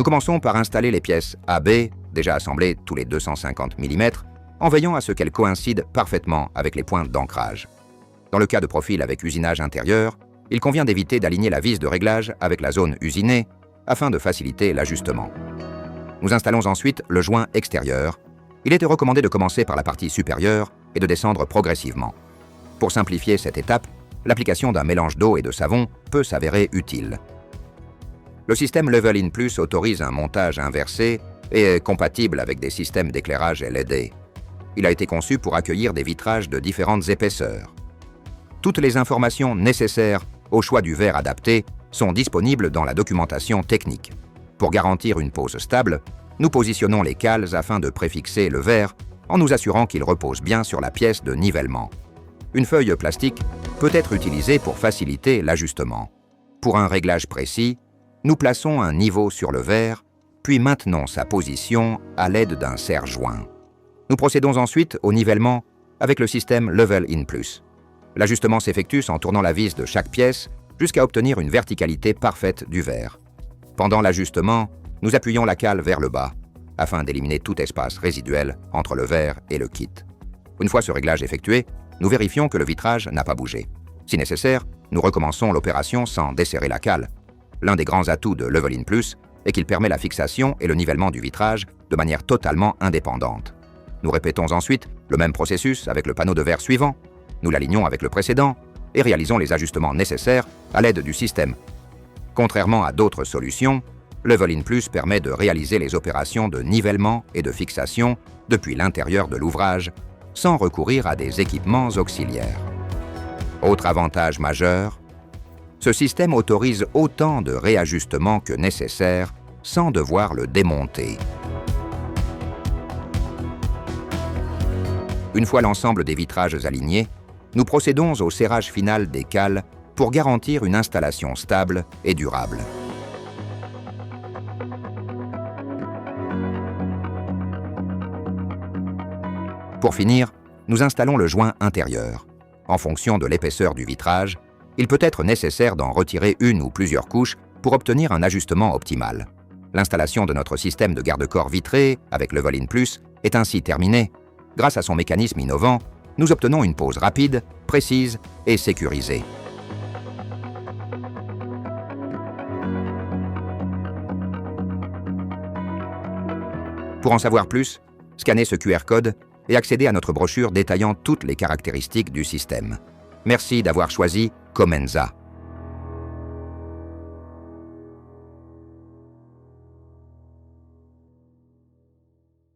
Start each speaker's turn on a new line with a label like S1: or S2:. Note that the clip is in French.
S1: commençons par installer les pièces AB, déjà assemblées tous les 250 mm, en veillant à ce qu'elles coïncident parfaitement avec les points d'ancrage. Dans le cas de profil avec usinage intérieur, il convient d'éviter d'aligner la vis de réglage avec la zone usinée afin de faciliter l'ajustement. Nous installons ensuite le joint extérieur. Il était recommandé de commencer par la partie supérieure et de descendre progressivement. Pour simplifier cette étape, l'application d'un mélange d'eau et de savon peut s'avérer utile. Le système Level In Plus autorise un montage inversé et est compatible avec des systèmes d'éclairage LED. Il a été conçu pour accueillir des vitrages de différentes épaisseurs. Toutes les informations nécessaires au choix du verre adapté sont disponibles dans la documentation technique. Pour garantir une pose stable, nous positionnons les cales afin de préfixer le verre en nous assurant qu'il repose bien sur la pièce de nivellement. Une feuille plastique peut être utilisée pour faciliter l'ajustement. Pour un réglage précis, nous plaçons un niveau sur le verre, puis maintenons sa position à l'aide d'un serre-joint. Nous procédons ensuite au nivellement avec le système Level In Plus. L'ajustement s'effectue en tournant la vis de chaque pièce jusqu'à obtenir une verticalité parfaite du verre. Pendant l'ajustement, nous appuyons la cale vers le bas, afin d'éliminer tout espace résiduel entre le verre et le kit. Une fois ce réglage effectué, nous vérifions que le vitrage n'a pas bougé. Si nécessaire, nous recommençons l'opération sans desserrer la cale. L'un des grands atouts de Level In Plus est qu'il permet la fixation et le nivellement du vitrage de manière totalement indépendante. Nous répétons ensuite le même processus avec le panneau de verre suivant. Nous l'alignons avec le précédent et réalisons les ajustements nécessaires à l'aide du système. Contrairement à d'autres solutions, Level In Plus permet de réaliser les opérations de nivellement et de fixation depuis l'intérieur de l'ouvrage, sans recourir à des équipements auxiliaires. Autre avantage majeur, ce système autorise autant de réajustements que nécessaire sans devoir le démonter. Une fois l'ensemble des vitrages alignés, nous procédons au serrage final des cales pour garantir une installation stable et durable. Pour finir, nous installons le joint intérieur. En fonction de l'épaisseur du vitrage, il peut être nécessaire d'en retirer une ou plusieurs couches pour obtenir un ajustement optimal. L'installation de notre système de garde-corps vitré avec Level In Plus est ainsi terminée. Grâce à son mécanisme innovant, nous obtenons une pose rapide, précise et sécurisée. Pour en savoir plus, scannez ce QR code et accédez à notre brochure détaillant toutes les caractéristiques du système. Merci d'avoir choisi Comenza.